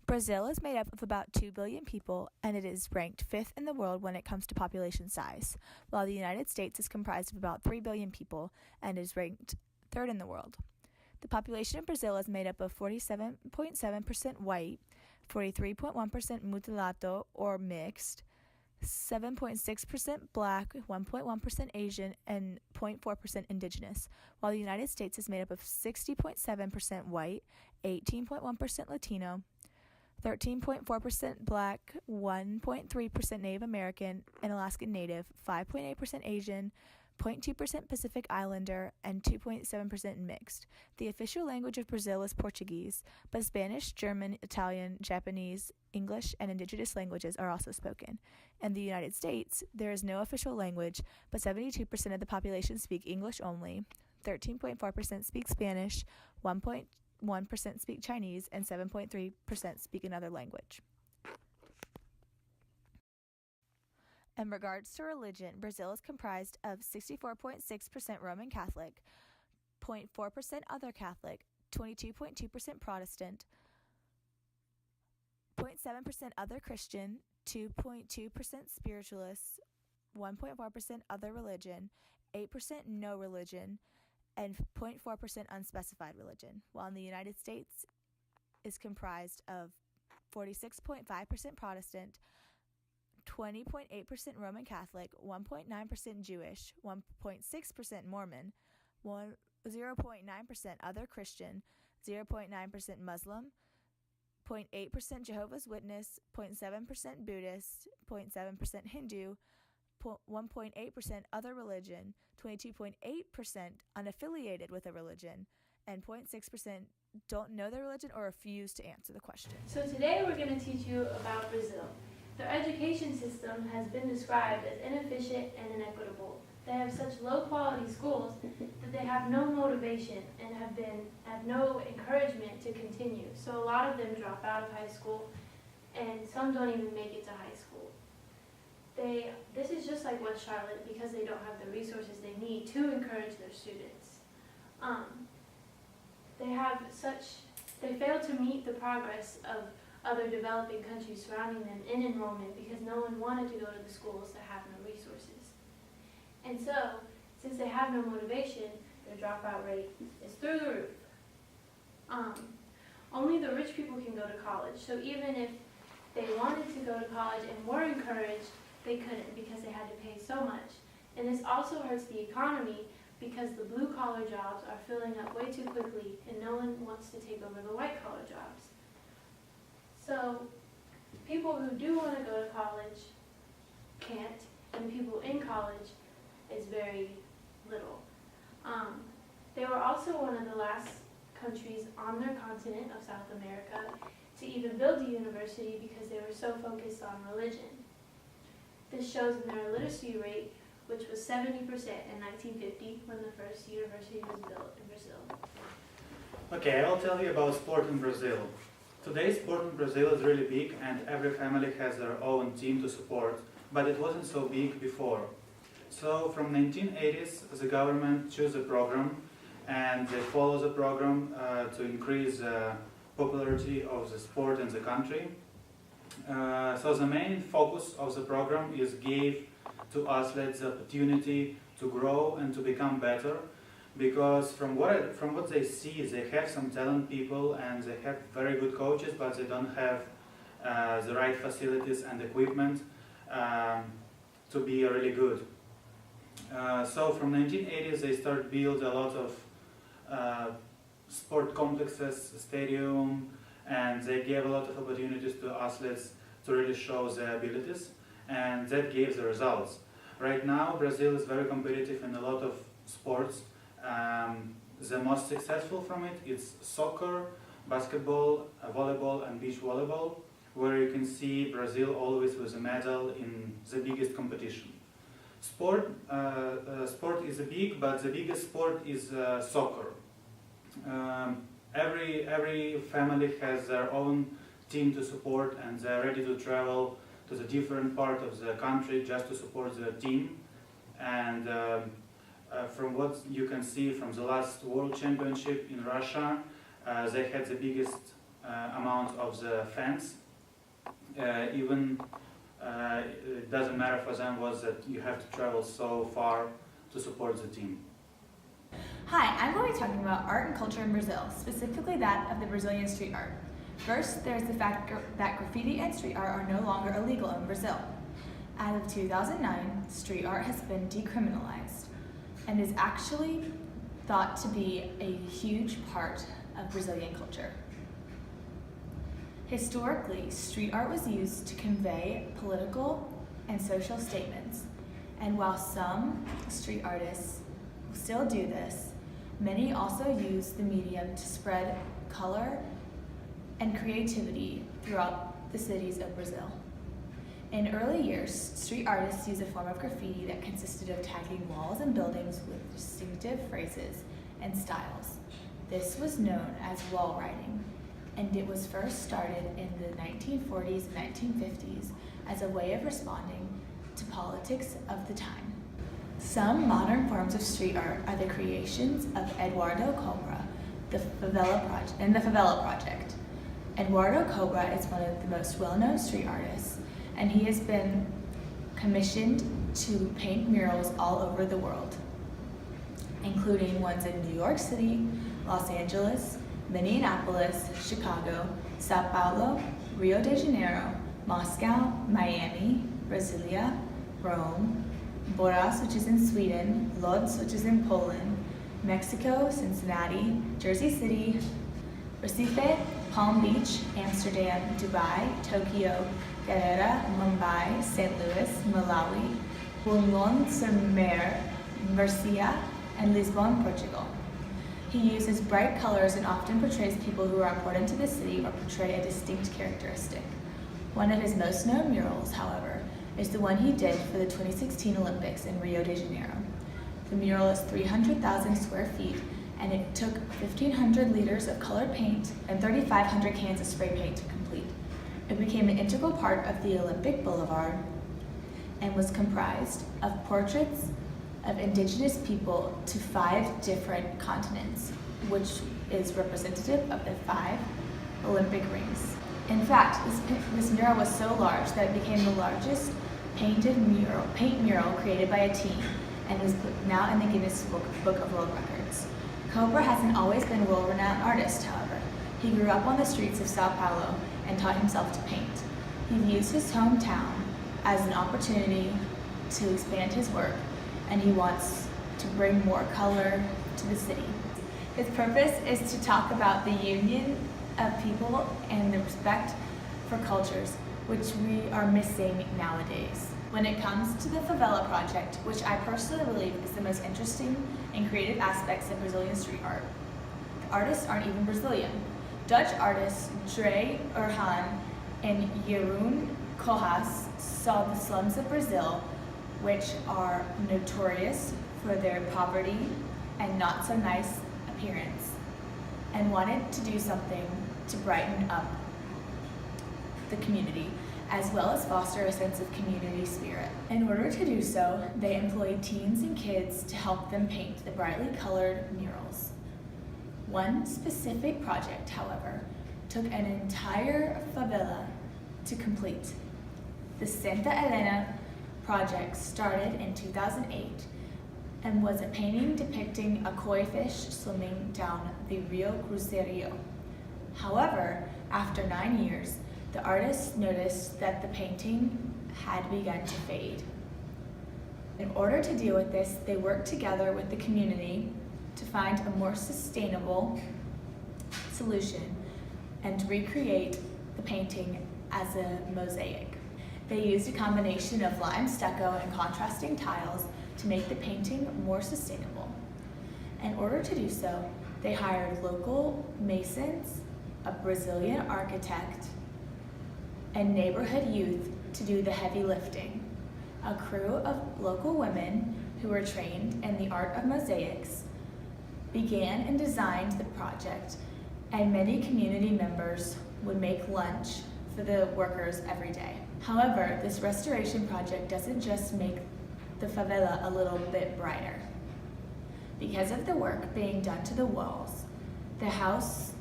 Brazil is made up of about 2 billion people, and it is ranked 5th in the world when it comes to population size, while the United States is comprised of about 3 billion people and is ranked 3rd in the world. The population of Brazil is made up of 47.7% white, 43.1% mulatto or mixed, 7.6% black, 1.1% Asian, and 0.4% indigenous, while the United States is made up of 60.7% white, 18.1% Latino, 13.4% black, 1.3% Native American and Alaskan Native, 5.8% Asian, 0.2% Pacific Islander, and 2.7% mixed. The official language of Brazil is Portuguese, but Spanish, German, Italian, Japanese, English, and indigenous languages are also spoken. In the United States, there is no official language, but 72% of the population speak English only, 13.4% speak Spanish, 1.1% speak Chinese, and 7.3% speak another language. In regards to religion, Brazil is comprised of 64.6% Roman Catholic, 0.4% other Catholic, 22.2% Protestant, 0.7% other Christian, 2.2% spiritualists, 1.4% other religion, 8% no religion, and 0.4% unspecified religion, while in the United States is comprised of 46.5% Protestant, 20.8% Roman Catholic, 1.9% Jewish, 1.6% Mormon, 0.9% other Christian, 0.9% Muslim, 0.8% Jehovah's Witness, 0.7% Buddhist, 0.7% Hindu, 1.8% other religion, 22.8% unaffiliated with a religion, and 0.6% don't know their religion or refuse to answer the question. So today we're going to teach you about Brazil. Their education system has been described as inefficient and inequitable. They have such low quality schools that they have no motivation and have no encouragement to continue. So a lot of them drop out of high school and some don't even make it to high school. This is just like West Charlotte because they don't have the resources they need to encourage their students. They fail to meet the progress of other developing countries surrounding them in enrollment because no one wanted to go to the schools that have no resources. And so, since they have no motivation, their dropout rate is through the roof. Only the rich people can go to college, so even if they wanted to go to college and were encouraged, they couldn't because they had to pay so much. And this also hurts the economy because the blue-collar jobs are filling up way too quickly and no one wants to take over the white-collar jobs. So people who do want to go to college can't, and people in college is very little. They were also one of the last countries on their continent of South America to even build a university because they were so focused on religion. This shows in their literacy rate, which was 70% in 1950 when the first university was built in Brazil. Okay, I'll tell you about sport in Brazil. Today, sport in Brazil is really big and every family has their own team to support, but it wasn't so big before. So from 1980s, the government chose a program and they follow the program to increase the popularity of the sport in the country. So the main focus of the program is give to athletes the opportunity to grow and to become better, because from what they see, they have some talent people and they have very good coaches, but they don't have the right facilities and equipment to be really good. So from 1980s they start build a lot of sport complexes, stadium, and they gave a lot of opportunities to athletes to really show their abilities, and that gave the results. Right now Brazil is very competitive in a lot of sports. The most successful from it is soccer, basketball, volleyball and beach volleyball, where you can see Brazil always with a medal in the biggest competition. Sport is big, but the biggest sport is soccer. Every family has their own team to support and they're ready to travel to the different part of the country just to support their team. And from what you can see from the last World Championship in Russia, they had the biggest amount of the fans. It doesn't matter for them was that you have to travel so far to support the team. Hi, I'm going to be talking about art and culture in Brazil, specifically that of the Brazilian street art. First, there's the fact that graffiti and street art are no longer illegal in Brazil. As of 2009, street art has been decriminalized and is actually thought to be a huge part of Brazilian culture. Historically, street art was used to convey political and social statements, and while some street artists still do this, many also use the medium to spread color and creativity throughout the cities of Brazil. In early years, street artists used a form of graffiti that consisted of tagging walls and buildings with distinctive phrases and styles. This was known as wall writing, and it was first started in the 1940s and 1950s as a way of responding to politics of the time. Some modern forms of street art are the creations of Eduardo Cobra, the Favela Project. Eduardo Cobra is one of the most well-known street artists, and he has been commissioned to paint murals all over the world, including ones in New York City, Los Angeles, Minneapolis, Chicago, Sao Paulo, Rio de Janeiro, Moscow, Miami, Brasilia, Rome, Borås, which is in Sweden, Lodz, which is in Poland, Mexico, Cincinnati, Jersey City, Recife, Palm Beach, Amsterdam, Dubai, Tokyo, Guerrero, Mumbai, St. Louis, Malawi, Boulogne-sur-Mer, Murcia, and Lisbon, Portugal. He uses bright colors and often portrays people who are important to the city or portray a distinct characteristic. One of his most known murals, however, is the one he did for the 2016 Olympics in Rio de Janeiro. The mural is 300,000 square feet, and it took 1,500 liters of colored paint and 3,500 cans of spray paint to complete. It became an integral part of the Olympic Boulevard and was comprised of portraits of indigenous people to 5 different continents, which is representative of the 5 Olympic rings. In fact, this mural was so large that it became the largest paint mural created by a team and is now in the Guinness Book of World Records. Cobra hasn't always been a world-renowned artist, however. He grew up on the streets of Sao Paulo and taught himself to paint. He views his hometown as an opportunity to expand his work, and he wants to bring more color to the city. His purpose is to talk about the union of people and the respect for cultures, which we are missing nowadays. When it comes to the Favela Project, which I personally believe is the most interesting and creative aspects of Brazilian street art, the artists aren't even Brazilian. Dutch artists Dre Urhan and Jeroen Koolhaas saw the slums of Brazil, which are notorious for their poverty and not so nice appearance, and wanted to do something to brighten up the community, as well as foster a sense of community spirit. In order to do so, they employed teens and kids to help them paint the brightly colored murals. One specific project, however, took an entire favela to complete. The Santa Helena project started in 2008 and was a painting depicting a koi fish swimming down the Rio Cruzeiro. However, after 9 years, the artists noticed that the painting had begun to fade. In order to deal with this, they worked together with the community to find a more sustainable solution and recreate the painting as a mosaic. They used a combination of lime stucco and contrasting tiles to make the painting more sustainable. In order to do so, they hired local masons, a Brazilian architect, and neighborhood youth to do the heavy lifting. A crew of local women who were trained in the art of mosaics began and designed the project, and many community members would make lunch for the workers every day. However, this restoration project doesn't just make the favela a little bit brighter. Because of the work being done to the walls, the house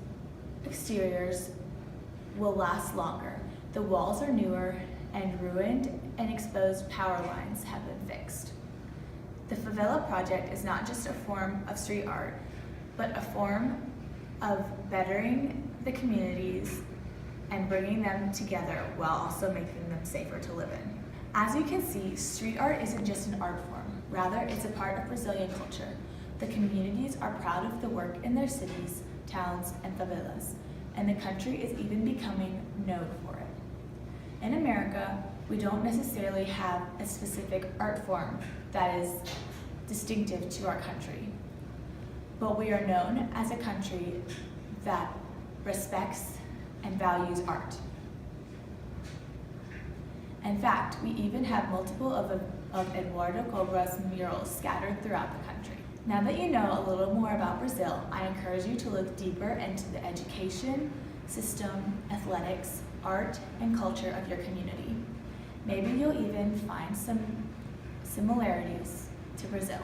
exteriors will last longer. The walls are newer, and ruined and exposed power lines have been fixed. The Favela Project is not just a form of street art, but a form of bettering the communities and bringing them together while also making them safer to live in. As you can see, street art isn't just an art form, rather it's a part of Brazilian culture. The communities are proud of the work in their cities, towns, and favelas, and the country is even becoming known for it. In America, we don't necessarily have a specific art form that is distinctive to our country, but we are known as a country that respects and values art. In fact, we even have multiple of Eduardo Cobra's murals scattered throughout the country. Now that you know a little more about Brazil, I encourage you to look deeper into the education, system, athletics, art, and culture of your community. Maybe you'll even find some similarities to Brazil.